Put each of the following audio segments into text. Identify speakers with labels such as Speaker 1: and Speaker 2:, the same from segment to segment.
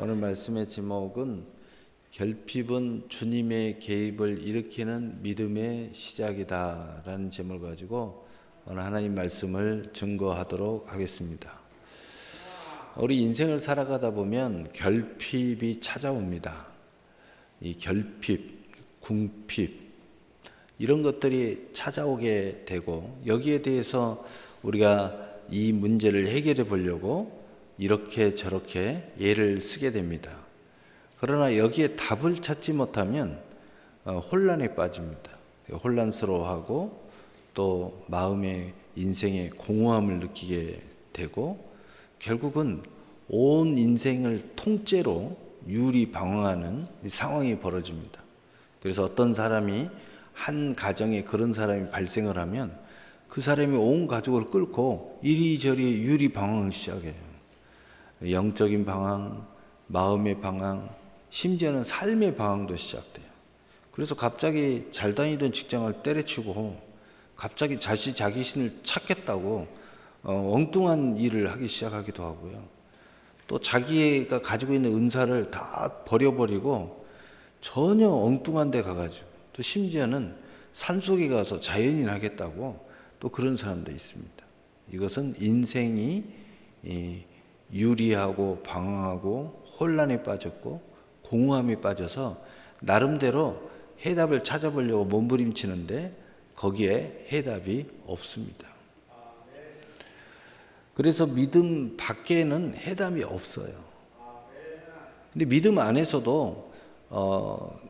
Speaker 1: 오늘 말씀의 제목은 결핍은 주님의 개입을 일으키는 믿음의 시작이다 라는 제목을 가지고 오늘 하나님 말씀을 증거하도록 하겠습니다. 우리 인생을 살아가다 보면 결핍이 찾아옵니다. 이 결핍, 궁핍 이런 것들이 찾아오게 되고 여기에 대해서 우리가 이 문제를 해결해 보려고 이렇게 저렇게 예를 쓰게 됩니다. 그러나 여기에 답을 찾지 못하면 혼란에 빠집니다. 혼란스러워하고 또 마음의 인생의 공허함을 느끼게 되고 결국은 온 인생을 통째로 유리방황하는 상황이 벌어집니다. 그래서 어떤 사람이 한 가정에 그런 사람이 발생을 하면 그 사람이 온 가족을 끌고 이리저리 유리방황을 시작해요. 영적인 방황, 마음의 방황, 심지어는 삶의 방황도 시작돼요. 그래서 갑자기 잘 다니던 직장을 때려치고 갑자기 자기 신을 찾겠다고 엉뚱한 일을 하기 시작하기도 하고요. 또 자기가 가지고 있는 은사를 다 버려버리고 전혀 엉뚱한 데 가가지고 또 심지어는 산속에 가서 자연인 하겠다고 또 그런 사람도 있습니다. 이것은 인생이 유리하고 방황하고 혼란에 빠졌고 공허함에 빠져서 나름대로 해답을 찾아보려고 몸부림치는데 거기에 해답이 없습니다. 그래서 믿음 밖에는 해답이 없어요. 근데 믿음 안에서도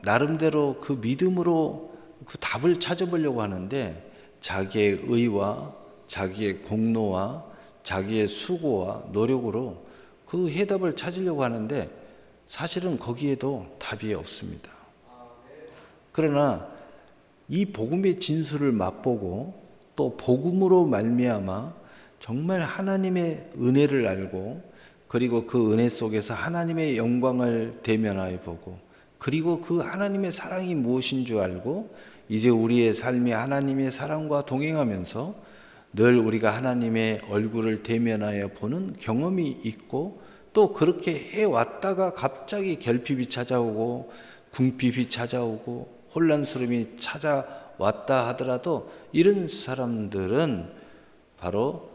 Speaker 1: 나름대로 그 믿음으로 그 답을 찾아보려고 하는데 자기의 의와 자기의 공로와 자기의 수고와 노력으로 그 해답을 찾으려고 하는데 사실은 거기에도 답이 없습니다. 그러나 이 복음의 진수를 맛보고 또 복음으로 말미암아 정말 하나님의 은혜를 알고 그리고 그 은혜 속에서 하나님의 영광을 대면하여 보고 그리고 그 하나님의 사랑이 무엇인 줄 알고 이제 우리의 삶이 하나님의 사랑과 동행하면서 늘 우리가 하나님의 얼굴을 대면하여 보는 경험이 있고 또 그렇게 해왔다가 갑자기 결핍이 찾아오고 궁핍이 찾아오고 혼란스러움이 찾아왔다 하더라도 이런 사람들은 바로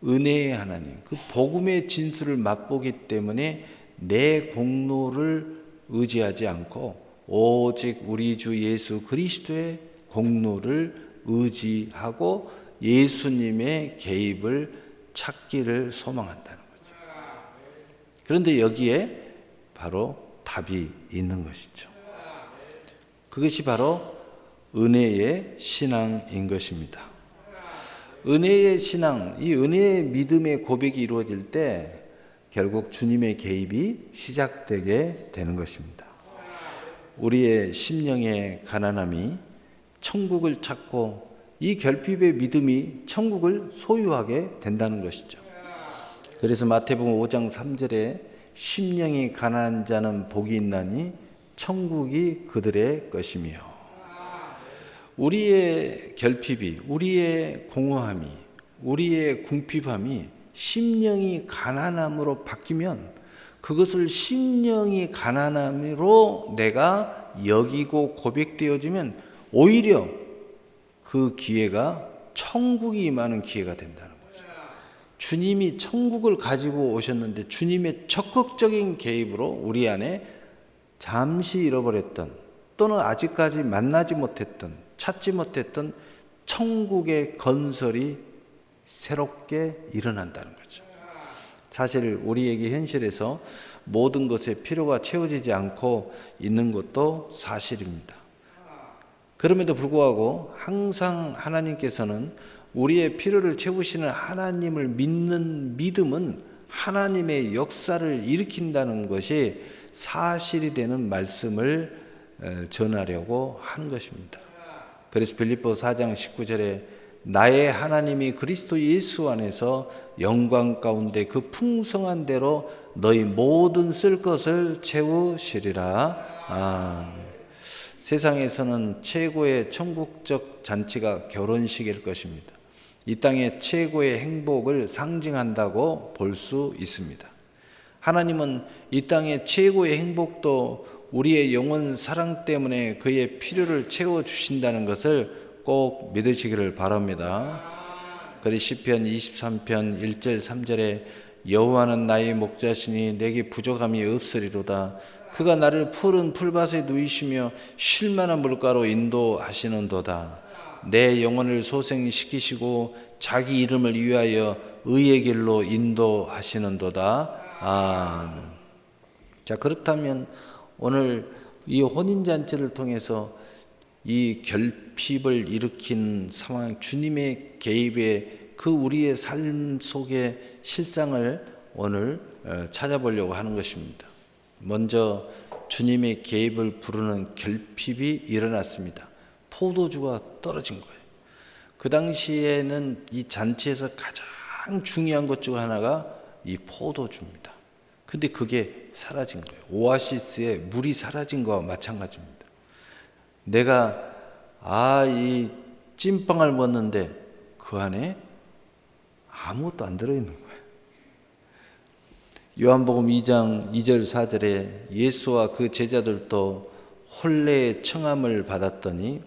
Speaker 1: 은혜의 하나님, 그 복음의 진수를 맛보기 때문에 내 공로를 의지하지 않고 오직 우리 주 예수 그리스도의 공로를 의지하고 예수님의 개입을 찾기를 소망한다는 거죠. 그런데 여기에 바로 답이 있는 것이죠. 그것이 바로 은혜의 신앙인 것입니다. 은혜의 신앙, 이 은혜의 믿음의 고백이 이루어질 때 결국 주님의 개입이 시작되게 되는 것입니다. 우리의 심령의 가난함이 천국을 찾고 이 결핍의 믿음이 천국을 소유하게 된다는 것이죠. 그래서 마태복음 5장 3절에 심령이 가난한 자는 복이 있나니 천국이 그들의 것이며 우리의 결핍이, 우리의 공허함이, 우리의 궁핍함이 심령이 가난함으로 바뀌면 그것을 심령이 가난함으로 내가 여기고 고백되어지면 오히려 그 기회가 천국이 임하는 기회가 된다는 거죠. 주님이 천국을 가지고 오셨는데 주님의 적극적인 개입으로 우리 안에 잠시 잃어버렸던 또는 아직까지 만나지 못했던 찾지 못했던 천국의 건설이 새롭게 일어난다는 거죠. 사실 우리에게 현실에서 모든 것의 필요가 채워지지 않고 있는 것도 사실입니다. 그럼에도 불구하고 항상 하나님께서는 우리의 필요를 채우시는 하나님을 믿는 믿음은 하나님의 역사를 일으킨다는 것이 사실이 되는 말씀을 전하려고 하는 것입니다. 그래서 빌립보서 4장 19절에 나의 하나님이 그리스도 예수 안에서 영광 가운데 그 풍성한 대로 너희 모든 쓸 것을 채우시리라. 세상에서는 최고의 천국적 잔치가 결혼식일 것입니다. 이 땅의 최고의 행복을 상징한다고 볼 수 있습니다. 하나님은 이 땅의 최고의 행복도 우리의 영원 사랑 때문에 그의 필요를 채워주신다는 것을 꼭 믿으시기를 바랍니다. 그리 시편 23편 1절 3절에 여호와는 나의 목자시니 내게 부족함이 없으리로다. 그가 나를 푸른 풀밭에 누이시며 쉴 만한 물가로 인도하시는도다. 내 영혼을 소생시키시고 자기 이름을 위하여 의의 길로 인도하시는도다. 아멘. 자, 그렇다면 오늘 이 혼인잔치를 통해서 이 결핍을 일으킨 상황, 주님의 개입의 그 우리의 삶 속의 실상을 오늘 찾아보려고 하는 것입니다. 먼저 주님의 개입을 부르는 결핍이 일어났습니다. 포도주가 떨어진 거예요. 그 당시에는 이 잔치에서 가장 중요한 것 중 하나가 이 포도주입니다. 근데 그게 사라진 거예요. 오아시스에 물이 사라진 거와 마찬가지입니다. 내가 이 찐빵을 먹는데 그 안에 아무것도 안 들어있는 거예요. 요한복음 2장 2절 4절에 예수와 그 제자들도 혼례의 청함을 받았더니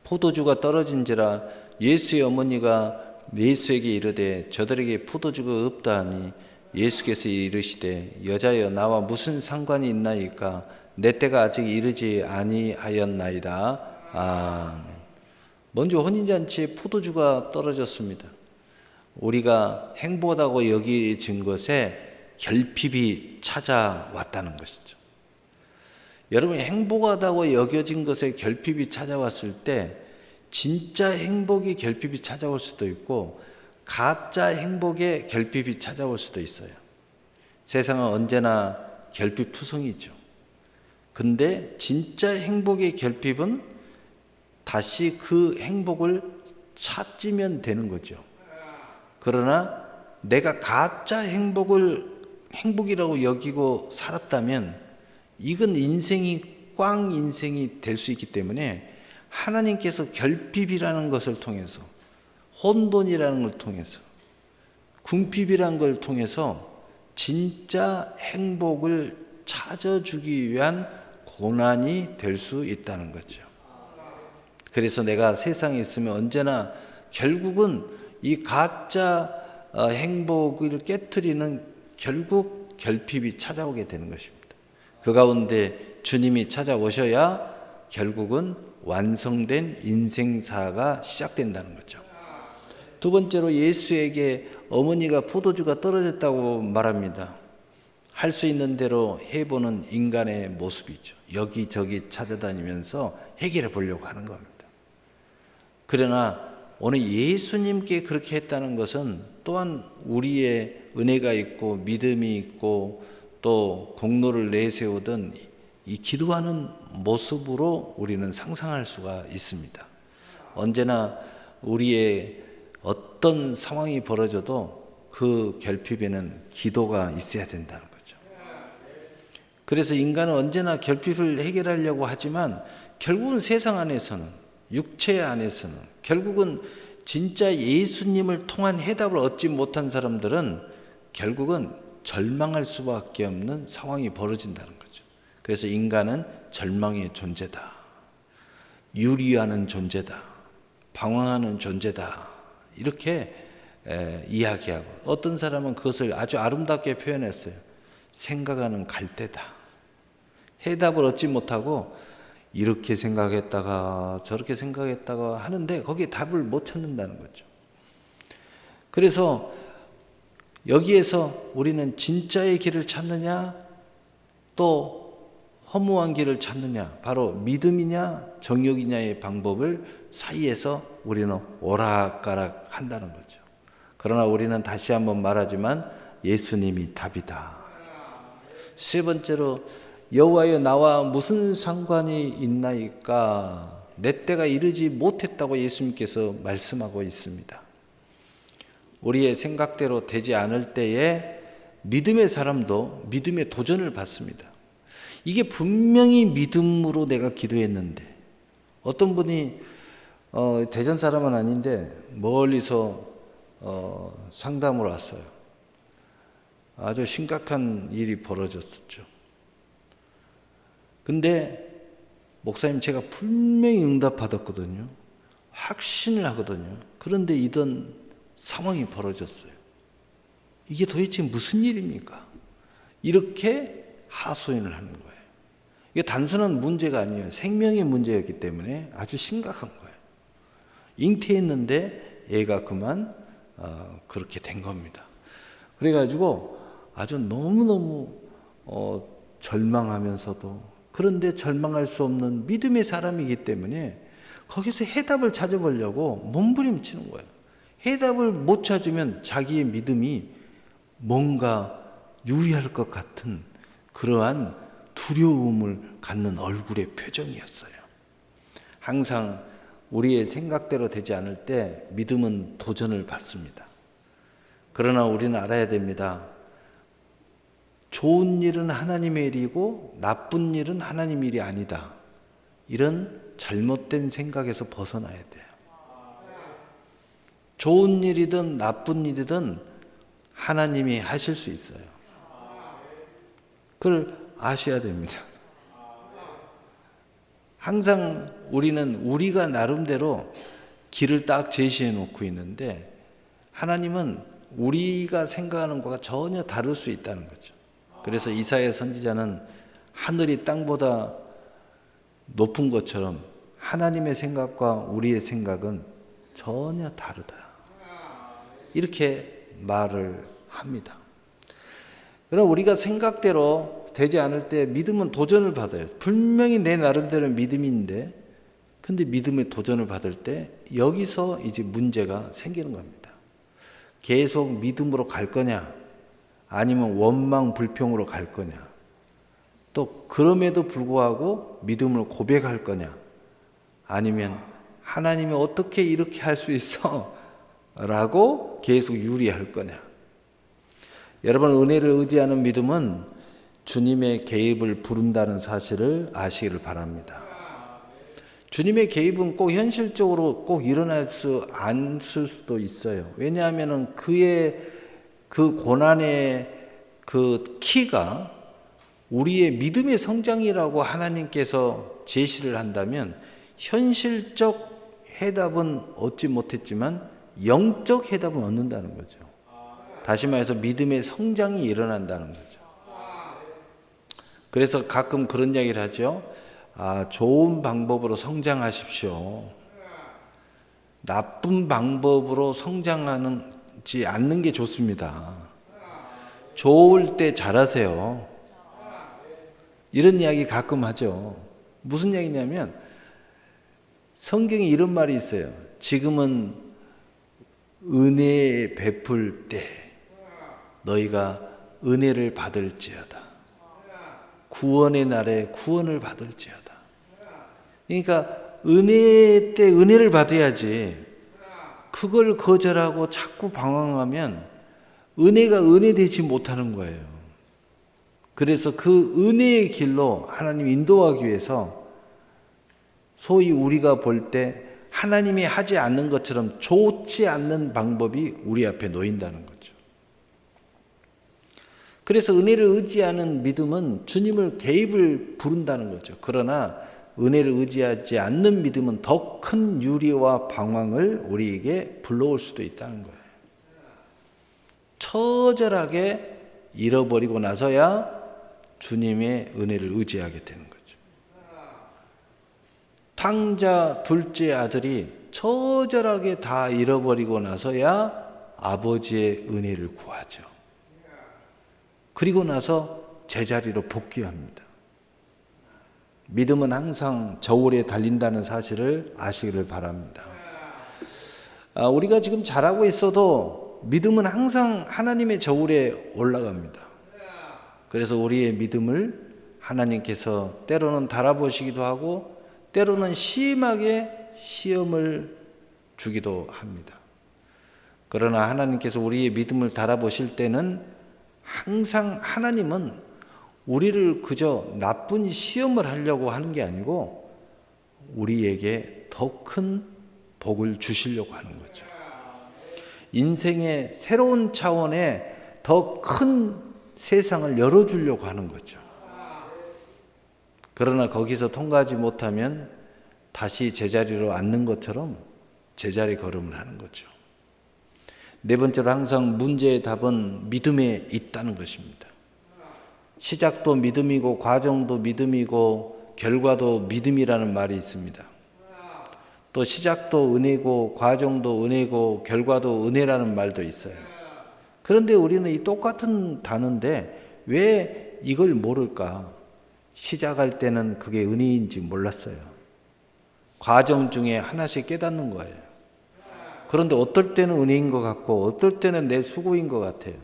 Speaker 1: 포도주가 떨어진지라 예수의 어머니가 예수에게 이르되 저들에게 포도주가 없다 하니 예수께서 이르시되 여자여 나와 무슨 상관이 있나이까 내 때가 아직 이르지 아니하였나이다. 아멘. 먼저 혼인잔치에 포도주가 떨어졌습니다. 우리가 행복하다고 여겨진 것에 결핍이 찾아왔다는 것이죠. 여러분이 행복하다고 여겨진 것에 결핍이 찾아왔을 때 진짜 행복이 결핍이 찾아올 수도 있고 가짜 행복에 결핍이 찾아올 수도 있어요. 세상은 언제나 결핍투성이죠. 근데 진짜 행복의 결핍은 다시 그 행복을 찾으면 되는 거죠. 그러나 내가 가짜 행복이라고 여기고 살았다면 이건 꽝 인생이 될 수 있기 때문에 하나님께서 결핍이라는 것을 통해서 혼돈이라는 걸 통해서 궁핍이라는 걸 통해서 진짜 행복을 찾아주기 위한 고난이 될 수 있다는 거죠. 그래서 내가 세상에 있으면 언제나 결국은 이 가짜 행복을 깨트리는 결국 결핍이 찾아오게 되는 것입니다. 그 가운데 주님이 찾아오셔야 결국은 완성된 인생사가 시작된다는 거죠. 두 번째로 예수에게 어머니가 포도주가 떨어졌다고 말합니다. 할 수 있는 대로 해보는 인간의 모습이죠. 여기저기 찾아다니면서 해결해 보려고 하는 겁니다. 그러나 오늘 예수님께 그렇게 했다는 것은 또한 우리의 은혜가 있고 믿음이 있고 또 공로를 내세우던 이 기도하는 모습으로 우리는 상상할 수가 있습니다. 언제나 우리의 어떤 상황이 벌어져도 그 결핍에는 기도가 있어야 된다는 거죠. 그래서 인간은 언제나 결핍을 해결하려고 하지만 결국은 세상 안에서는, 육체 안에서는, 결국은 진짜 예수님을 통한 해답을 얻지 못한 사람들은 결국은 절망할 수밖에 없는 상황이 벌어진다는 거죠. 그래서 인간은 절망의 존재다, 유리하는 존재다, 방황하는 존재다, 이렇게 이야기하고, 어떤 사람은 그것을 아주 아름답게 표현했어요. 생각하는 갈대다. 해답을 얻지 못하고 이렇게 생각했다가 저렇게 생각했다가 하는데 거기에 답을 못 찾는다는 거죠. 그래서 여기에서 우리는 진짜의 길을 찾느냐 또 허무한 길을 찾느냐, 바로 믿음이냐 정욕이냐의 방법을 사이에서 우리는 오락가락 한다는 거죠. 그러나 우리는 다시 한번 말하지만 예수님이 답이다. 세 번째로 여호와여 나와 무슨 상관이 있나이까, 내 때가 이르지 못했다고 예수님께서 말씀하고 있습니다. 우리의 생각대로 되지 않을 때에 믿음의 사람도 믿음의 도전을 받습니다. 이게 분명히 믿음으로 내가 기도했는데, 어떤 분이 대전 사람은 아닌데 멀리서 상담을 왔어요. 아주 심각한 일이 벌어졌었죠. 근데 목사님 제가 분명히 응답받았거든요. 확신을 하거든요. 그런데 이런 상황이 벌어졌어요. 이게 도대체 무슨 일입니까? 이렇게 하소연을 하는 거예요. 이게 단순한 문제가 아니에요. 생명의 문제였기 때문에 아주 심각한 거예요. 잉태했는데 애가 그만 그렇게 된 겁니다. 그래가지고 아주 너무너무 절망하면서도, 그런데 절망할 수 없는 믿음의 사람이기 때문에 거기서 해답을 찾아보려고 몸부림치는 거예요. 해답을 못 찾으면 자기의 믿음이 뭔가 유리할 것 같은 그러한 두려움을 갖는 얼굴의 표정이었어요. 항상 우리의 생각대로 되지 않을 때 믿음은 도전을 받습니다. 그러나 우리는 알아야 됩니다. 좋은 일은 하나님의 일이고 나쁜 일은 하나님의 일이 아니다. 이런 잘못된 생각에서 벗어나야 돼요. 좋은 일이든 나쁜 일이든 하나님이 하실 수 있어요. 그걸 아셔야 됩니다. 항상 우리는 우리가 나름대로 길을 딱 제시해 놓고 있는데 하나님은 우리가 생각하는 것과 전혀 다를 수 있다는 거죠. 그래서 이사야 선지자는 하늘이 땅보다 높은 것처럼 하나님의 생각과 우리의 생각은 전혀 다르다. 이렇게 말을 합니다. 그럼 우리가 생각대로 되지 않을 때 믿음은 도전을 받아요. 분명히 내 나름대로 믿음인데, 근데 믿음의 도전을 받을 때 여기서 이제 문제가 생기는 겁니다. 계속 믿음으로 갈 거냐, 아니면 원망 불평으로 갈 거냐, 또 그럼에도 불구하고 믿음을 고백할 거냐, 아니면 하나님이 어떻게 이렇게 할 수 있어? 라고 계속 유리할 거냐. 여러분, 은혜를 의지하는 믿음은 주님의 개입을 부른다는 사실을 아시기를 바랍니다. 주님의 개입은 꼭 현실적으로 꼭 일어날 수 않을 수도 있어요. 왜냐하면 그의 그 고난의 그 키가 우리의 믿음의 성장이라고 하나님께서 제시를 한다면 현실적 해답은 얻지 못했지만 영적 해답은 얻는다는 거죠. 다시 말해서 믿음의 성장이 일어난다는 거죠. 그래서 가끔 그런 이야기를 하죠. 좋은 방법으로 성장하십시오. 나쁜 방법으로 성장하지 않는 게 좋습니다. 좋을 때 잘하세요. 이런 이야기 가끔 하죠. 무슨 이야기냐면 성경에 이런 말이 있어요. 지금은 은혜 베풀 때 너희가 은혜를 받을지어다. 구원의 날에 구원을 받을지어다. 그러니까 은혜 때 은혜를 받아야지. 그걸 거절하고 자꾸 방황하면 은혜가 은혜되지 못하는 거예요. 그래서 그 은혜의 길로 하나님 인도하기 위해서 소위 우리가 볼 때 하나님이 하지 않는 것처럼 좋지 않는 방법이 우리 앞에 놓인다는 거죠. 그래서 은혜를 의지하는 믿음은 주님을 개입을 부른다는 거죠. 그러나 은혜를 의지하지 않는 믿음은 더 큰 유리와 방황을 우리에게 불러올 수도 있다는 거예요. 처절하게 잃어버리고 나서야 주님의 은혜를 의지하게 되는 거죠. 탕자 둘째 아들이 처절하게 다 잃어버리고 나서야 아버지의 은혜를 구하죠. 그리고 나서 제자리로 복귀합니다. 믿음은 항상 저울에 달린다는 사실을 아시기를 바랍니다. 우리가 지금 잘하고 있어도 믿음은 항상 하나님의 저울에 올라갑니다. 그래서 우리의 믿음을 하나님께서 때로는 달아보시기도 하고 때로는 심하게 시험을 주기도 합니다. 그러나 하나님께서 우리의 믿음을 달아보실 때는 항상 하나님은 우리를 그저 나쁜 시험을 하려고 하는 게 아니고 우리에게 더 큰 복을 주시려고 하는 거죠. 인생의 새로운 차원의 더 큰 세상을 열어주려고 하는 거죠. 그러나 거기서 통과하지 못하면 다시 제자리로 앉는 것처럼 제자리 걸음을 하는 거죠. 네 번째로 항상 문제의 답은 믿음에 있다는 것입니다. 시작도 믿음이고 과정도 믿음이고 결과도 믿음이라는 말이 있습니다. 또 시작도 은혜고 과정도 은혜고 결과도 은혜라는 말도 있어요. 그런데 우리는 이 똑같은 단어인데 왜 이걸 모를까? 시작할 때는 그게 은혜인지 몰랐어요. 과정 중에 하나씩 깨닫는 거예요. 그런데 어떨 때는 은혜인 것 같고 어떨 때는 내 수고인 것 같아요.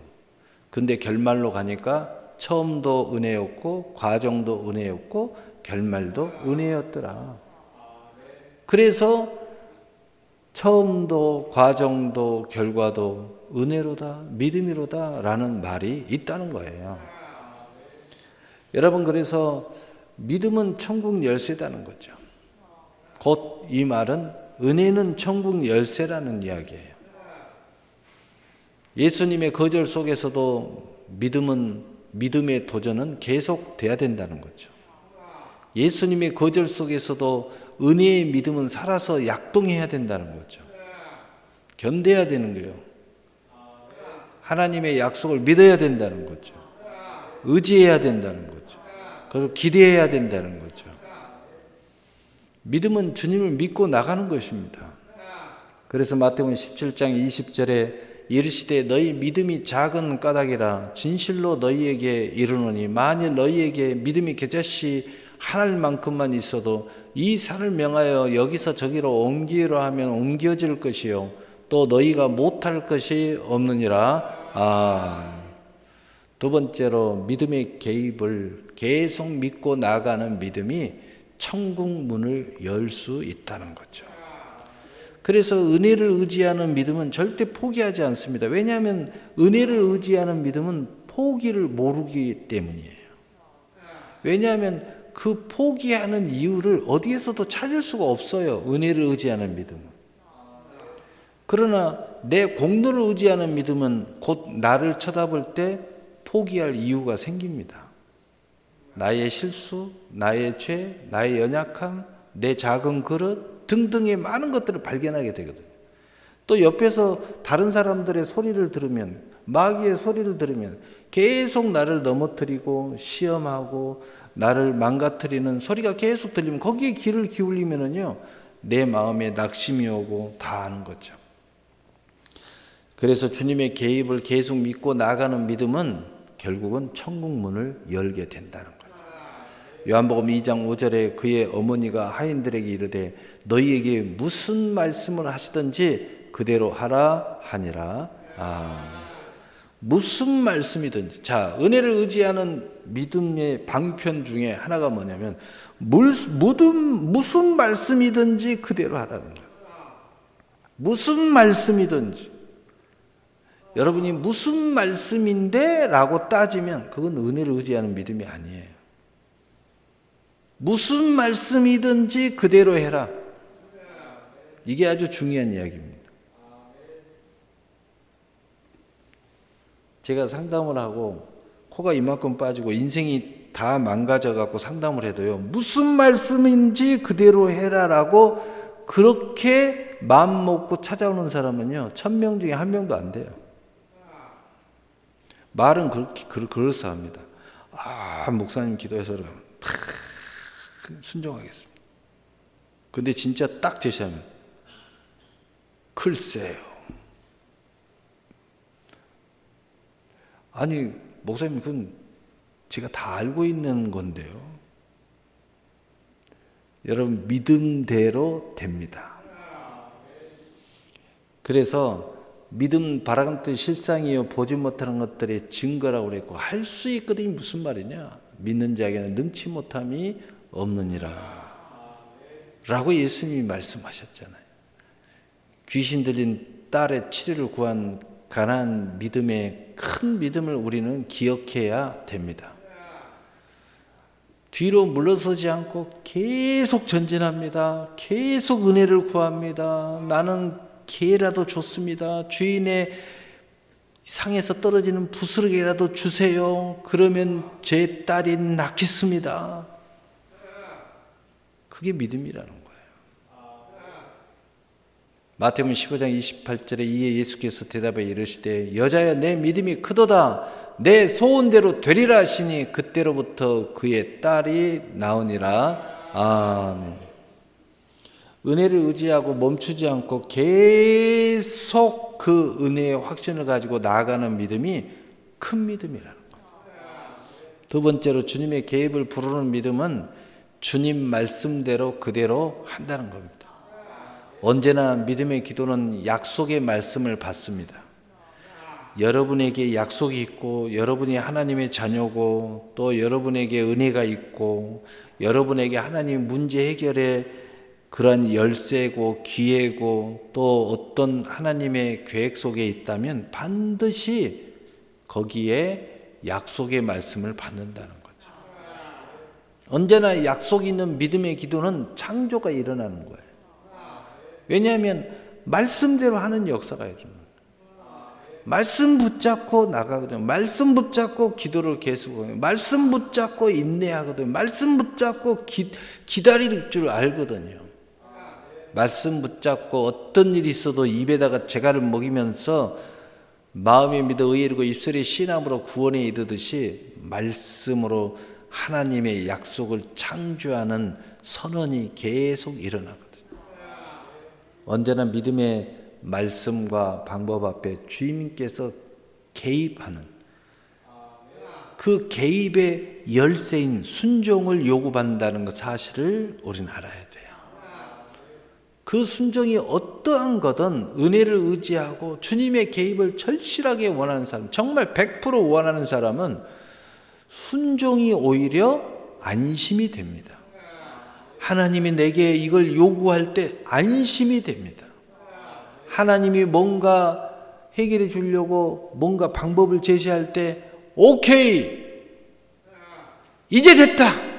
Speaker 1: 근데 결말로 가니까 처음도 은혜였고 과정도 은혜였고 결말도 은혜였더라. 그래서 처음도 과정도 결과도 은혜로다, 믿음이로다 라는 말이 있다는 거예요. 여러분, 그래서 믿음은 천국 열쇠다는 거죠. 곧 이 말은 은혜는 천국 열쇠라는 이야기예요. 예수님의 거절 속에서도 믿음의 도전은 계속돼야 된다는 거죠. 예수님의 거절 속에서도 은혜의 믿음은 살아서 약동해야 된다는 거죠. 견뎌야 되는 거예요. 하나님의 약속을 믿어야 된다는 거죠. 의지해야 된다는 거죠. 그래서 기대해야 된다는 거죠. 믿음은 주님을 믿고 나가는 것입니다. 그래서 마태복음 17장 20절에 이르시되 너희 믿음이 작은 까닭이라 진실로 너희에게 이르노니 만일 너희에게 믿음이 겨자씨 한 알만큼만 있어도 이 산을 명하여 여기서 저기로 옮기라 하면 옮겨질 것이요 또 너희가 못할 것이 없느니라. 두 번째로 믿음의 개입을 계속 믿고 나가는 믿음이 천국 문을 열 수 있다는 거죠. 그래서 은혜를 의지하는 믿음은 절대 포기하지 않습니다. 왜냐하면 은혜를 의지하는 믿음은 포기를 모르기 때문이에요. 왜냐하면 그 포기하는 이유를 어디에서도 찾을 수가 없어요. 은혜를 의지하는 믿음은. 그러나 내 공로를 의지하는 믿음은 곧 나를 쳐다볼 때 포기할 이유가 생깁니다. 나의 실수, 나의 죄, 나의 연약함, 내 작은 그릇 등등의 많은 것들을 발견하게 되거든요. 또 옆에서 다른 사람들의 소리를 들으면, 마귀의 소리를 들으면 계속 나를 넘어뜨리고 시험하고 나를 망가뜨리는 소리가 계속 들리면 거기에 귀를 기울이면은요, 내 마음에 낙심이 오고 다 아는 거죠. 그래서 주님의 개입을 계속 믿고 나가는 믿음은 결국은 천국 문을 열게 된다는 거예요. 요한복음 2장 5절에 그의 어머니가 하인들에게 이르되 너희에게 무슨 말씀을 하시든지 그대로 하라 하니라. 무슨 말씀이든지. 자, 은혜를 의지하는 믿음의 방편 중에 하나가 뭐냐면 무슨 말씀이든지 그대로 하라는 거예요. 무슨 말씀이든지. 여러분이 무슨 말씀인데? 라고 따지면 그건 은혜를 의지하는 믿음이 아니에요. 무슨 말씀이든지 그대로 해라. 이게 아주 중요한 이야기입니다. 제가 상담을 하고 코가 이만큼 빠지고 인생이 다 망가져갖고 상담을 해도요, 무슨 말씀인지 그대로 해라라고 그렇게 마음 먹고 찾아오는 사람은요 1000명 중에 1명도 안 돼요. 말은 그렇게 그럴싸합니다. 목사님 기도해서 그러면 순종하겠습니다. 근데 진짜 딱 제시하면 글쎄요. 아니 목사님 그건 제가 다 알고 있는 건데요. 여러분 믿음대로 됩니다. 그래서 믿음 바라는 뜻 실상이요 보지 못하는 것들의 증거라고 그랬고 할 수 있거든이 무슨 말이냐? 믿는 자에게는 능치 못함이 없느니라 라고 예수님이 말씀하셨잖아요. 귀신 들린 딸의 치료를 구한 가난한 믿음의 큰 믿음을 우리는 기억해야 됩니다. 뒤로 물러서지 않고 계속 전진합니다. 계속 은혜를 구합니다. 나는 개라도 좋습니다. 주인의 상에서 떨어지는 부스러기라도 주세요. 그러면 제 딸이 낫겠습니다. 그게 믿음이라는 거예요. 마태복음 15장 28절에 이에 예수께서 대답하여 이르시되 여자여 내 믿음이 크도다. 내 소원대로 되리라 하시니 그때로부터 그의 딸이 나으니라. 아멘. 은혜를 의지하고 멈추지 않고 계속 그 은혜의 확신을 가지고 나아가는 믿음이 큰 믿음이라는 거죠. 두 번째로 주님의 개입을 부르는 믿음은 주님 말씀대로 그대로 한다는 겁니다. 언제나 믿음의 기도는 약속의 말씀을 받습니다. 여러분에게 약속이 있고 여러분이 하나님의 자녀고 또 여러분에게 은혜가 있고 여러분에게 하나님 문제 해결의 그런 열쇠고 기회고 또 어떤 하나님의 계획 속에 있다면 반드시 거기에 약속의 말씀을 받는다는 거죠. 언제나 약속이 있는 믿음의 기도는 창조가 일어나는 거예요. 왜냐하면 말씀대로 하는 역사가 일어나요. 말씀 붙잡고 나가거든요. 말씀 붙잡고 기도를 계속해요. 말씀 붙잡고 인내하거든요. 말씀 붙잡고 기다릴 줄 알거든요. 말씀 붙잡고 어떤 일이 있어도 입에다가 재갈을 먹이면서 마음에 믿어 의에 이르고 입술에 신함으로 구원에 이르듯이 말씀으로 하나님의 약속을 창조하는 선언이 계속 일어나거든요. 언제나 믿음의 말씀과 방법 앞에 주님께서 개입하는 그 개입의 열쇠인 순종을 요구받는다는 그 사실을 우리는 알아야 돼요. 그 순종이 어떠한 거든 은혜를 의지하고 주님의 개입을 절실하게 원하는 사람, 정말 100% 원하는 사람은 순종이 오히려 안심이 됩니다. 하나님이 내게 이걸 요구할 때 안심이 됩니다. 하나님이 뭔가 해결해 주려고 뭔가 방법을 제시할 때 오케이, 이제 됐다.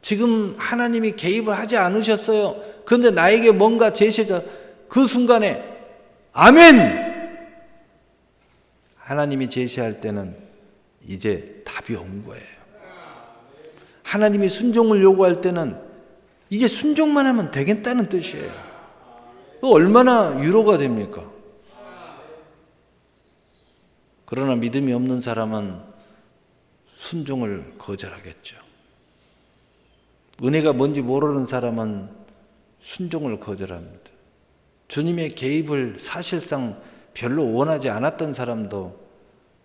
Speaker 1: 지금 하나님이 개입을 하지 않으셨어요. 그런데 나에게 뭔가 제시해서 그 순간에 아멘! 하나님이 제시할 때는 이제 답이 온 거예요. 하나님이 순종을 요구할 때는 이제 순종만 하면 되겠다는 뜻이에요. 얼마나 위로가 됩니까? 그러나 믿음이 없는 사람은 순종을 거절하겠죠. 은혜가 뭔지 모르는 사람은 순종을 거절합니다. 주님의 개입을 사실상 별로 원하지 않았던 사람도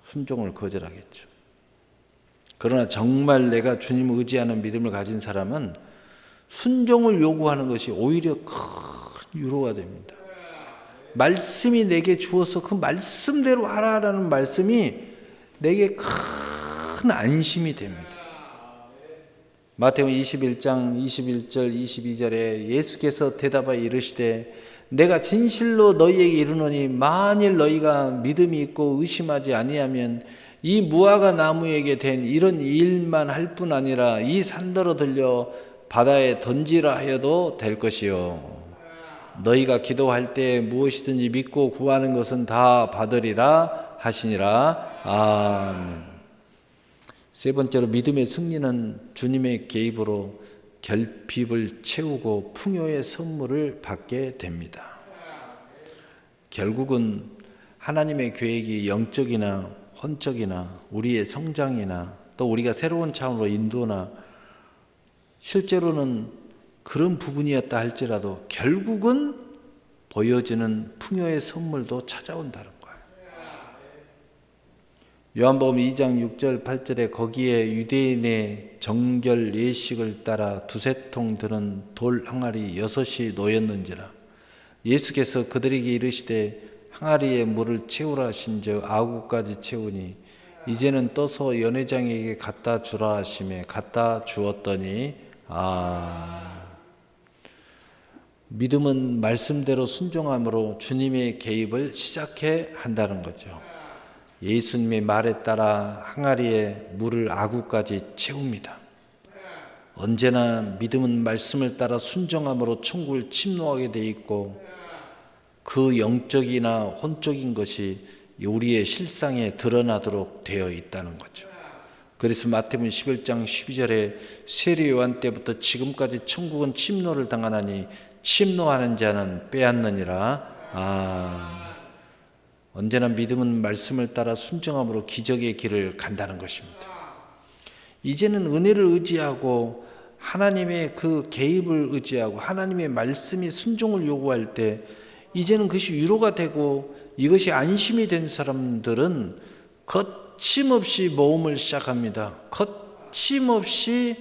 Speaker 1: 순종을 거절하겠죠. 그러나 정말 내가 주님을 의지하는 믿음을 가진 사람은 순종을 요구하는 것이 오히려 큰 위로가 됩니다. 말씀이 내게 주어서 그 말씀대로 하라라는 말씀이 내게 큰 안심이 됩니다. 마태복음 21장 21절 22절에 예수께서 대답하여 이르시되 내가 진실로 너희에게 이르노니 만일 너희가 믿음이 있고 의심하지 아니하면 이 무화과 나무에게 된 이런 일만 할 뿐 아니라 이 산더러 들려 바다에 던지라 하여도 될 것이요 너희가 기도할 때 무엇이든지 믿고 구하는 것은 다 받으리라 하시니라. 아멘. 세 번째로 믿음의 승리는 주님의 개입으로 결핍을 채우고 풍요의 선물을 받게 됩니다. 결국은 하나님의 계획이 영적이나 혼적이나 우리의 성장이나 또 우리가 새로운 차원으로 인도나 실제로는 그런 부분이었다 할지라도 결국은 보여지는 풍요의 선물도 찾아온다는 거예요. 요한복음 2장 6절 8절에 거기에 유대인의 정결 예식을 따라 두세 통 들은 돌 항아리 6이 놓였는지라 예수께서 그들에게 이르시되 항아리에 물을 채우라 하신즉 아구까지 채우니 이제는 떠서 연회장에게 갖다 주라 하시매 갖다 주었더니 믿음은 말씀대로 순종함으로 주님의 개입을 시작해 한다는 거죠. 예수님의 말에 따라 항아리에 물을 아구까지 채웁니다. 언제나 믿음은 말씀을 따라 순종함으로 천국을 침노하게 돼 있고 그 영적이나 혼적인 것이 우리의 실상에 드러나도록 되어 있다는 거죠. 그래서 마태복음 11장 12절에 세례 요한 때부터 지금까지 천국은 침노를 당하나니 침노하는 자는 빼앗느니라. 언제나 믿음은 말씀을 따라 순종함으로 기적의 길을 간다는 것입니다. 이제는 은혜를 의지하고 하나님의 그 개입을 의지하고 하나님의 말씀이 순종을 요구할 때 이제는 그것이 위로가 되고 이것이 안심이 된 사람들은 거침없이 모험을 시작합니다. 거침없이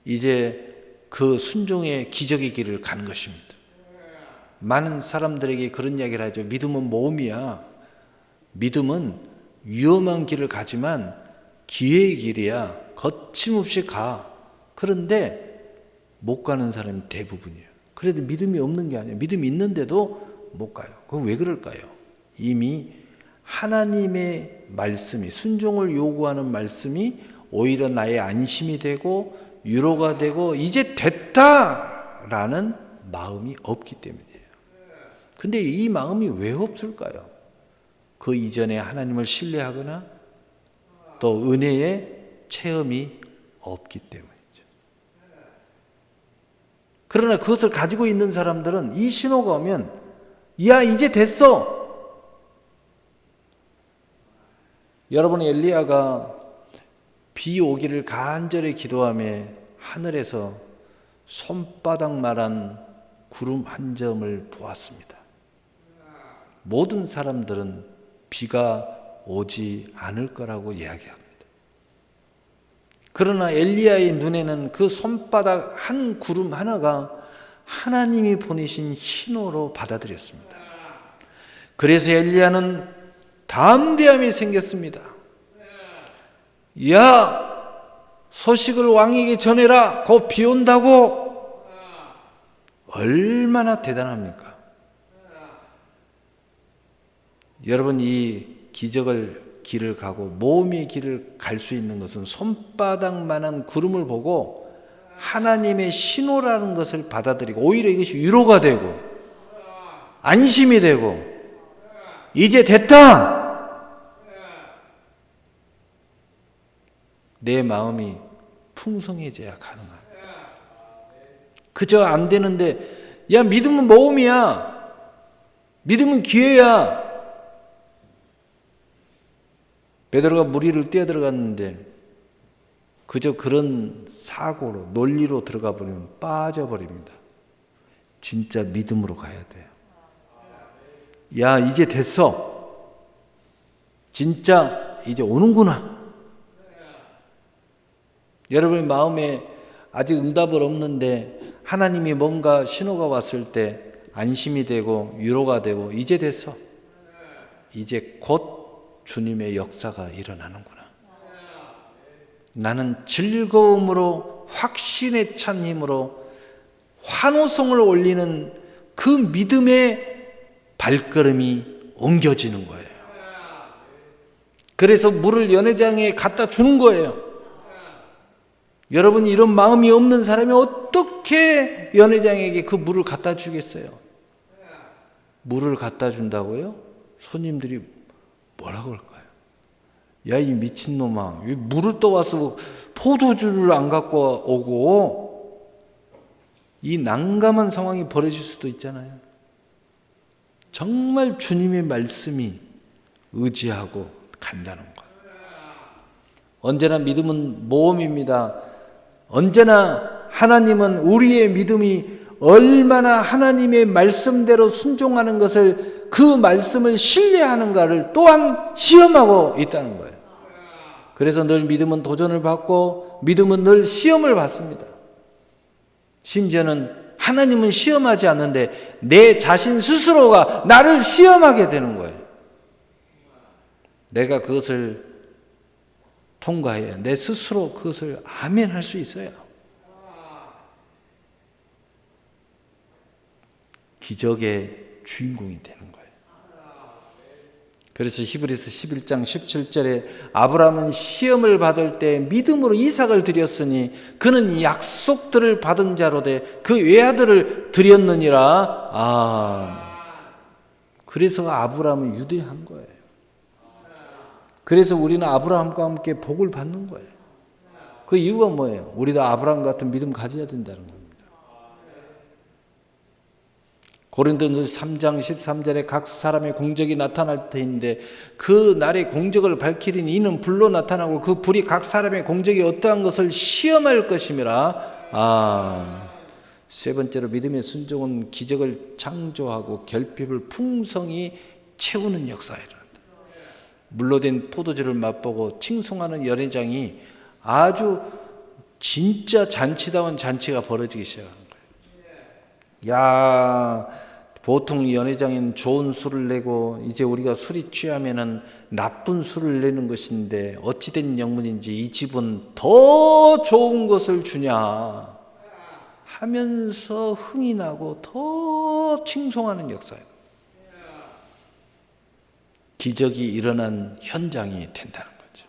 Speaker 1: 이제 그 순종의 기적의 길을 가는 것입니다. 많은 사람들에게 그런 이야기를 하죠. 믿음은 모험이야. 믿음은 위험한 길을 가지만 기회의 길이야. 거침없이 가. 그런데 못 가는 사람이 대부분이에요. 그래도 믿음이 없는 게 아니에요. 믿음이 있는데도 못 가요. 그럼 왜 그럴까요? 이미 하나님의 말씀이, 순종을 요구하는 말씀이 오히려 나의 안심이 되고 위로가 되고 이제 됐다라는 마음이 없기 때문이에요. 근데 이 마음이 왜 없을까요? 그 이전에 하나님을 신뢰하거나 또 은혜의 체험이 없기 때문이죠. 그러나 그것을 가지고 있는 사람들은 이 신호가 오면 야 이제 됐어. 여러분 엘리야가 비 오기를 간절히 기도하며 하늘에서 손바닥만한 구름 한 점을 보았습니다. 모든 사람들은 비가 오지 않을 거라고 이야기합니다. 그러나 엘리야의 눈에는 그 손바닥 한 구름 하나가 하나님이 보내신 신호로 받아들였습니다. 그래서 엘리야는 담대함이 생겼습니다. 야, 소식을 왕에게 전해라. 곧 비 온다고. 얼마나 대단합니까? 여러분 이 기적을 길을 가고 모험의 길을 갈 수 있는 것은 손바닥만한 구름을 보고 하나님의 신호라는 것을 받아들이고 오히려 이것이 위로가 되고 안심이 되고 이제 됐다. 내 마음이 풍성해져야 가능합니다. 그저 안 되는데 야 믿음은 모험이야. 믿음은 기회야. 베드로가 물 위를 뛰어들어갔는데 그저 그런 사고로 논리로 들어가 버리면 빠져버립니다. 진짜 믿음으로 가야 돼요. 야 이제 됐어. 진짜 이제 오는구나. 여러분의 마음에 아직 응답을 없는데 하나님이 뭔가 신호가 왔을 때 안심이 되고 위로가 되고 이제 됐어. 이제 곧 주님의 역사가 일어나는구나. 나는 즐거움으로 확신에 찬 힘으로 환호성을 올리는 그 믿음의 발걸음이 옮겨지는 거예요. 그래서 물을 연회장에 갖다 주는 거예요. 여러분이 이런 마음이 없는 사람이 어떻게 연회장에게 그 물을 갖다 주겠어요? 물을 갖다 준다고요? 손님들이 뭐라고 할까요? 야, 이 미친놈아, 왜 물을 떠와서 포도주를 안 갖고 오고, 이 난감한 상황이 벌어질 수도 있잖아요. 정말 주님의 말씀이 의지하고 간다는 것. 언제나 믿음은 모험입니다. 언제나 하나님은 우리의 믿음이 얼마나 하나님의 말씀대로 순종하는 것을 그 말씀을 신뢰하는가를 또한 시험하고 있다는 거예요. 그래서 늘 믿음은 도전을 받고 믿음은 늘 시험을 받습니다. 심지어는 하나님은 시험하지 않는데 내 자신 스스로가 나를 시험하게 되는 거예요. 내가 그것을 통과해야 내 스스로 그것을 아멘 할 수 있어요. 기적의 주인공이 되는 거예요. 그래서 히브리서 11장 17절에 아브라함은 시험을 받을 때 믿음으로 이삭을 드렸으니 그는 약속들을 받은 자로 돼 그 외아들을 드렸느니라. 그래서 아브라함은 유대한 거예요. 그래서 우리는 아브라함과 함께 복을 받는 거예요. 그 이유가 뭐예요? 우리도 아브라함 같은 믿음 가져야 된다는 겁니다. 고린도전서 3장 13절에 각 사람의 공적이 나타날 터인데 그 날의 공적을 밝히리니 이는 불로 나타나고 그 불이 각 사람의 공적이 어떠한 것을 시험할 것임이라. 세 번째로 믿음의 순종은 기적을 창조하고 결핍을 풍성히 채우는 역사에 이른다. 물로 된 포도주를 맛보고 칭송하는 연회장이 아주 진짜 잔치다운 잔치가 벌어지기 시작하는 거예요. 야, 보통 연회장에는 좋은 술을 내고 이제 우리가 술이 취하면은 나쁜 술을 내는 것인데 어찌된 영문인지 이 집은 더 좋은 것을 주냐 하면서 흥이 나고 더 칭송하는 역사예요. 기적이 일어난 현장이 된다는 거죠.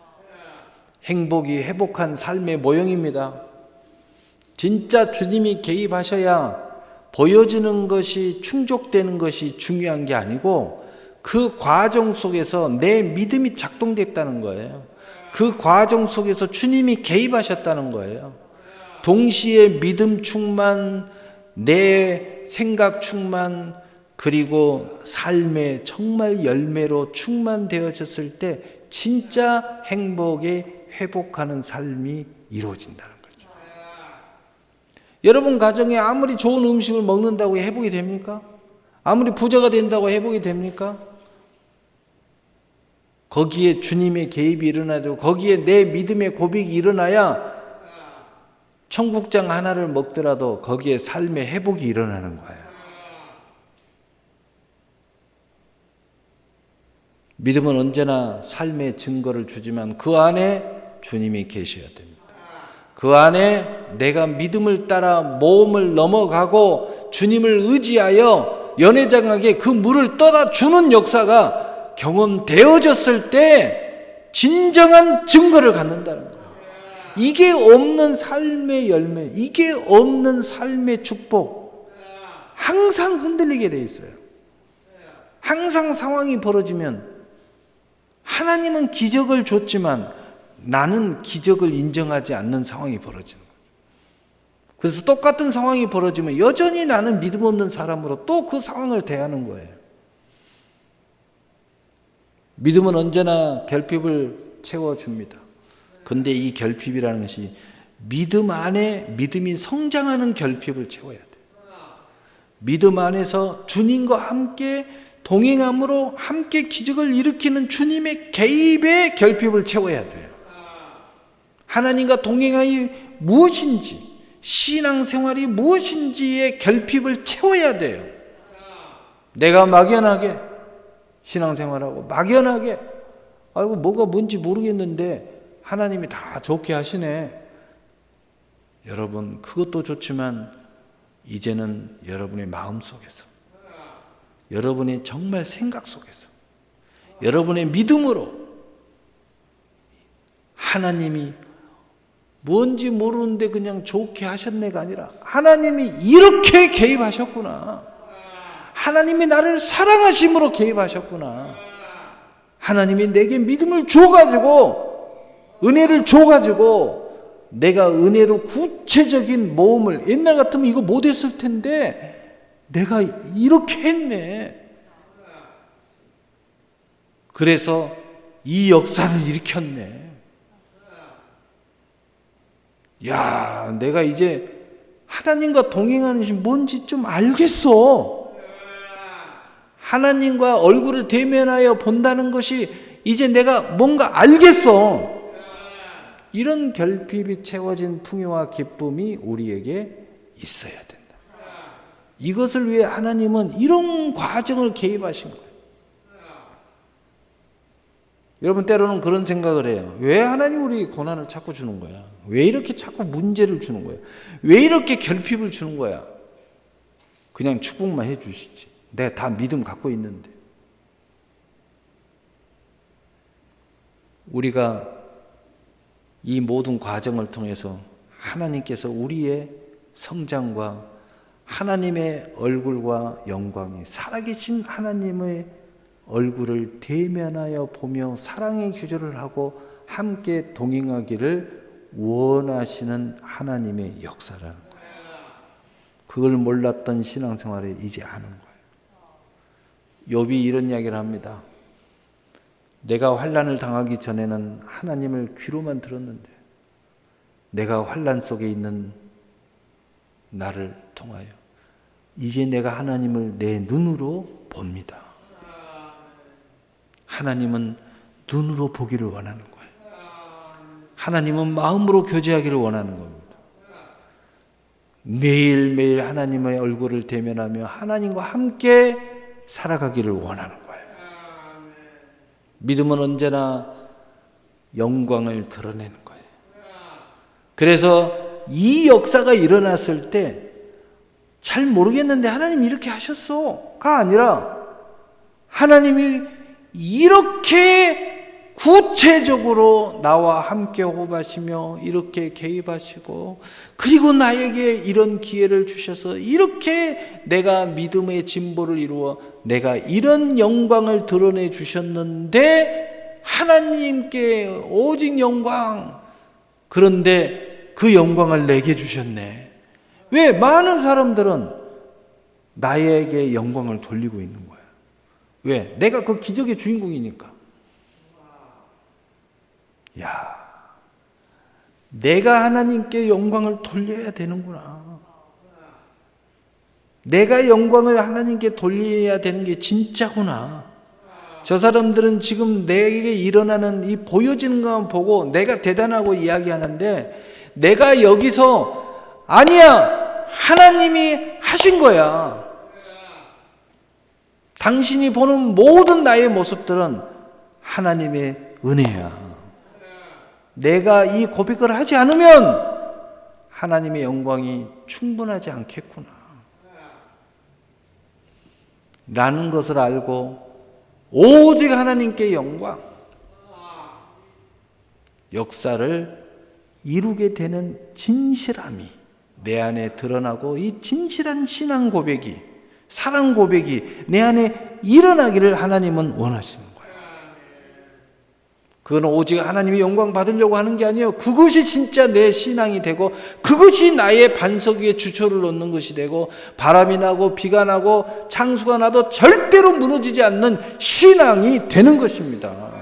Speaker 1: 행복이 회복한 삶의 모형입니다. 진짜 주님이 개입하셔야 보여지는 것이 충족되는 것이 중요한 게 아니고 그 과정 속에서 내 믿음이 작동됐다는 거예요. 그 과정 속에서 주님이 개입하셨다는 거예요. 동시에 믿음 충만, 내 생각 충만, 그리고 삶의 정말 열매로 충만되어졌을 때 진짜 행복에 회복하는 삶이 이루어진다는 거죠. 여러분 가정에 아무리 좋은 음식을 먹는다고 회복이 됩니까? 아무리 부자가 된다고 회복이 됩니까? 거기에 주님의 개입이 일어나고 거기에 내 믿음의 고백이 일어나야 청국장 하나를 먹더라도 거기에 삶의 회복이 일어나는 거예요. 믿음은 언제나 삶의 증거를 주지만 그 안에 주님이 계셔야 됩니다. 그 안에 내가 믿음을 따라 모험을 넘어가고 주님을 의지하여 연회장에게 그 물을 떠다 주는 역사가 경험되어졌을 때 진정한 증거를 갖는다는 거예요. 이게 없는 삶의 열매, 이게 없는 삶의 축복, 항상 흔들리게 돼 있어요. 항상 상황이 벌어지면 하나님은 기적을 줬지만 나는 기적을 인정하지 않는 상황이 벌어지는 거죠. 그래서 똑같은 상황이 벌어지면 여전히 나는 믿음 없는 사람으로 또 그 상황을 대하는 거예요. 믿음은 언제나 결핍을 채워줍니다. 그런데 이 결핍이라는 것이 믿음 안에 믿음이 성장하는 결핍을 채워야 돼요. 믿음 안에서 주님과 함께 동행함으로 함께 기적을 일으키는 주님의 개입의 결핍을 채워야 돼요. 하나님과 동행하기 무엇인지, 신앙생활이 무엇인지의 결핍을 채워야 돼요. 내가 막연하게 신앙생활하고 막연하게 아이고 뭐가 뭔지 모르겠는데 하나님이 다 좋게 하시네. 여러분 그것도 좋지만 이제는 여러분의 마음 속에서, 여러분의 정말 생각 속에서, 여러분의 믿음으로 하나님이 뭔지 모르는데 그냥 좋게 하셨네가 아니라 하나님이 이렇게 개입하셨구나. 하나님이 나를 사랑하심으로 개입하셨구나. 하나님이 내게 믿음을 줘가지고 은혜를 줘가지고 내가 은혜로 구체적인 모험을, 옛날 같으면 이거 못했을 텐데 내가 이렇게 했네. 그래서 이 역사를 일으켰네. 야, 내가 이제 하나님과 동행하는 것이 뭔지 좀 알겠어. 하나님과 얼굴을 대면하여 본다는 것이 이제 내가 뭔가 알겠어. 이런 결핍이 채워진 풍요와 기쁨이 우리에게 있어야 된다. 이것을 위해 하나님은 이런 과정을 개입하신 거예요. 여러분 때로는 그런 생각을 해요. 왜 하나님 우리 고난을 자꾸 주는 거야? 왜 이렇게 자꾸 문제를 주는 거야? 왜 이렇게 결핍을 주는 거야? 그냥 축복만 해 주시지. 내가 다 믿음 갖고 있는데. 우리가 이 모든 과정을 통해서 하나님께서 우리의 성장과 하나님의 얼굴과 영광이, 살아계신 하나님의 얼굴을 대면하여 보며 사랑의 교제를 하고 함께 동행하기를 원하시는 하나님의 역사라는 거예요. 그걸 몰랐던 신앙생활에 이제 아는 거예요. 욥이 이런 이야기를 합니다. 내가 환난을 당하기 전에는 하나님을 귀로만 들었는데 내가 환난 속에 있는 나를 통하여 이제 내가 하나님을 내 눈으로 봅니다. 하나님은 눈으로 보기를 원하는 거예요. 하나님은 마음으로 교제하기를 원하는 겁니다. 매일매일 하나님의 얼굴을 대면하며 하나님과 함께 살아가기를 원하는 거예요. 믿음은 언제나 영광을 드러내는 거예요. 그래서 이 역사가 일어났을 때 잘 모르겠는데 하나님이 이렇게 하셨어가 아니라 하나님이 이렇게 구체적으로 나와 함께 호흡하시며 이렇게 개입하시고 그리고 나에게 이런 기회를 주셔서 이렇게 내가 믿음의 진보를 이루어 내가 이런 영광을 드러내 주셨는데 하나님께 오직 영광, 그런데 그 영광을 내게 주셨네. 왜? 많은 사람들은 나에게 영광을 돌리고 있는 거야. 왜? 내가 그 기적의 주인공이니까. 야, 내가 하나님께 영광을 돌려야 되는구나. 내가 영광을 하나님께 돌려야 되는 게 진짜구나. 저 사람들은 지금 내게 일어나는 이 보여지는 것만 보고 내가 대단하고 이야기하는데 내가 여기서 아니야, 하나님이 하신 거야. 당신이 보는 모든 나의 모습들은 하나님의 은혜야. 내가 이 고백을 하지 않으면 하나님의 영광이 충분하지 않겠구나 라는 것을 알고 오직 하나님께 영광, 역사를 이루게 되는 진실함이 내 안에 드러나고 이 진실한 신앙 고백이, 사랑 고백이 내 안에 일어나기를 하나님은 원하시는 거예요. 그건 오직 하나님이 영광 받으려고 하는 게 아니에요. 그것이 진짜 내 신앙이 되고 그것이 나의 반석 위에 주초를 놓는 것이 되고 바람이 나고 비가 나고 창수가 나도 절대로 무너지지 않는 신앙이 되는 것입니다.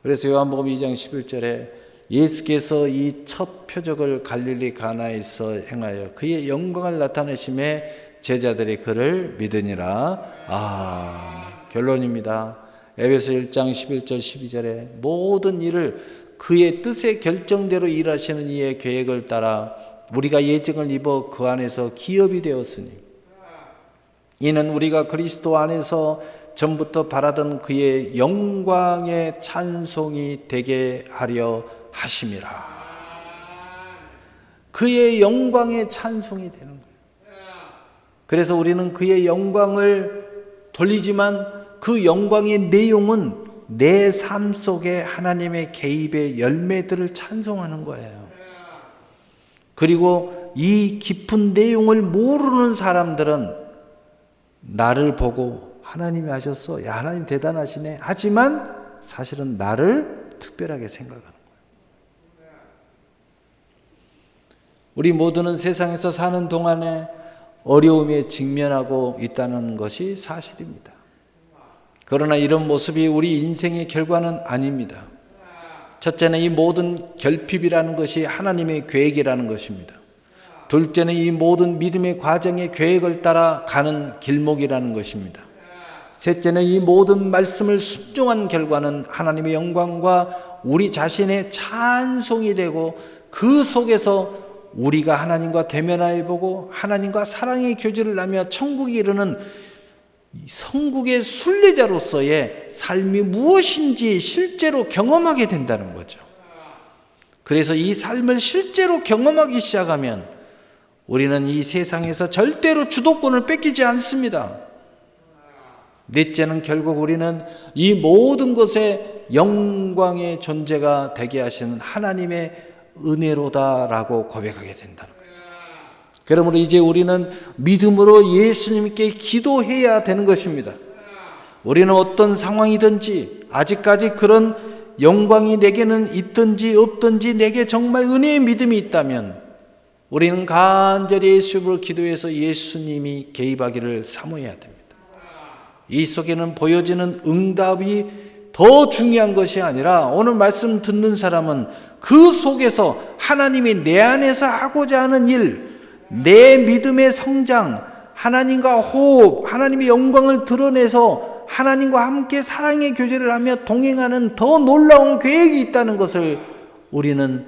Speaker 1: 그래서 요한복음 2장 11절에 예수께서 이 첫 표적을 갈릴리 가나에서 행하여 그의 영광을 나타내심에 제자들이 그를 믿으니라. 결론입니다. 에베소 1장 11절 12절에 모든 일을 그의 뜻의 결정대로 일하시는 이의 계획을 따라 우리가 예정을 입어 그 안에서 기업이 되었으니 이는 우리가 그리스도 안에서 전부터 바라던 그의 영광의 찬송이 되게 하려 하심이라. 그의 영광의 찬송이 되는 거예요. 그래서 우리는 그의 영광을 돌리지만 그 영광의 내용은 내 삶 속에 하나님의 개입의 열매들을 찬송하는 거예요. 그리고 이 깊은 내용을 모르는 사람들은 나를 보고 하나님이 하셨어, 야 하나님 대단하시네 하지만 사실은 나를 특별하게 생각하는 거예요. 우리 모두는 세상에서 사는 동안에 어려움에 직면하고 있다는 것이 사실입니다. 그러나 이런 모습이 우리 인생의 결과는 아닙니다. 첫째는 이 모든 결핍이라는 것이 하나님의 계획이라는 것입니다. 둘째는 이 모든 믿음의 과정의 계획을 따라 가는 길목이라는 것입니다. 셋째는 이 모든 말씀을 순종한 결과는 하나님의 영광과 우리 자신의 찬송이 되고 그 속에서 우리가 하나님과 대면하여 보고 하나님과 사랑의 교제를 나며 천국에 이르는 성국의 순례자로서의 삶이 무엇인지 실제로 경험하게 된다는 거죠. 그래서 이 삶을 실제로 경험하기 시작하면 우리는 이 세상에서 절대로 주도권을 뺏기지 않습니다. 넷째는 결국 우리는 이 모든 것의 영광의 존재가 되게 하시는 하나님의 은혜로다라고 고백하게 된다는 거죠. 그러므로 이제 우리는 믿음으로 예수님께 기도해야 되는 것입니다. 우리는 어떤 상황이든지 아직까지 그런 영광이 내게는 있든지 없든지 내게 정말 은혜의 믿음이 있다면 우리는 간절히 예수를 기도해서 예수님이 개입하기를 사모해야 됩니다. 이 속에는 보여지는 응답이 더 중요한 것이 아니라 오늘 말씀 듣는 사람은 그 속에서 하나님이 내 안에서 하고자 하는 일, 내 믿음의 성장, 하나님과 호흡, 하나님의 영광을 드러내서 하나님과 함께 사랑의 교제를 하며 동행하는 더 놀라운 계획이 있다는 것을 우리는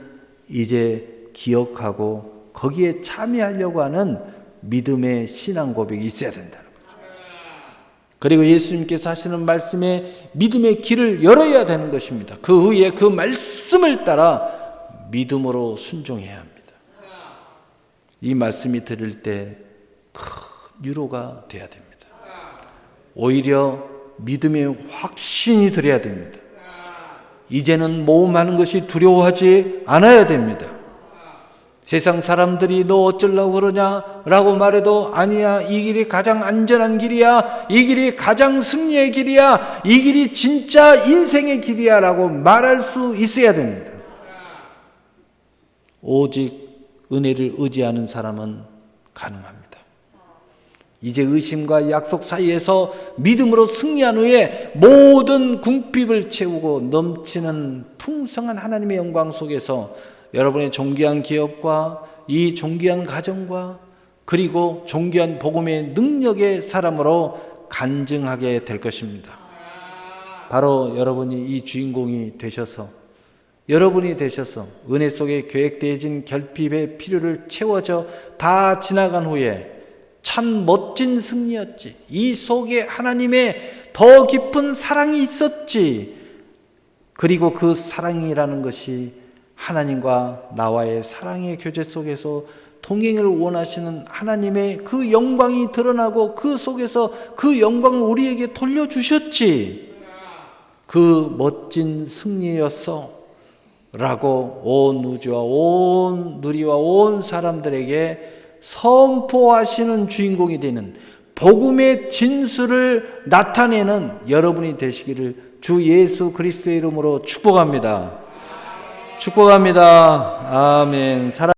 Speaker 1: 이제 기억하고 거기에 참여하려고 하는 믿음의 신앙 고백이 있어야 된다는 거죠. 그리고 예수님께서 하시는 말씀에 믿음의 길을 열어야 되는 것입니다. 그 후에 그 말씀을 따라 믿음으로 순종해야 합니다. 이 말씀이 들을 때 큰 위로가 돼야 됩니다. 오히려 믿음의 확신이 들어야 됩니다. 이제는 모험하는 것이 두려워하지 않아야 됩니다. 세상 사람들이 너 어쩌려고 그러냐 라고 말해도 아니야, 이 길이 가장 안전한 길이야, 이 길이 가장 승리의 길이야, 이 길이 진짜 인생의 길이야 라고 말할 수 있어야 됩니다. 오직 은혜를 의지하는 사람은 가능합니다. 이제 의심과 약속 사이에서 믿음으로 승리한 후에 모든 궁핍을 채우고 넘치는 풍성한 하나님의 영광 속에서 여러분의 존귀한 기업과 이 존귀한 가정과 그리고 존귀한 복음의 능력의 사람으로 간증하게 될 것입니다. 바로 여러분이 이 주인공이 되셔서 여러분이 되셔서 은혜 속에 계획되어진 결핍의 필요를 채워져 다 지나간 후에 참 멋진 승리였지. 이 속에 하나님의 더 깊은 사랑이 있었지. 그리고 그 사랑이라는 것이 하나님과 나와의 사랑의 교제 속에서 동행을 원하시는 하나님의 그 영광이 드러나고 그 속에서 그 영광을 우리에게 돌려주셨지. 그 멋진 승리였어 라고 온 우주와 온 누리와 온 사람들에게 선포하시는 주인공이 되는 복음의 진수를 나타내는 여러분이 되시기를 주 예수 그리스도의 이름으로 축복합니다. 축복합니다. 아멘.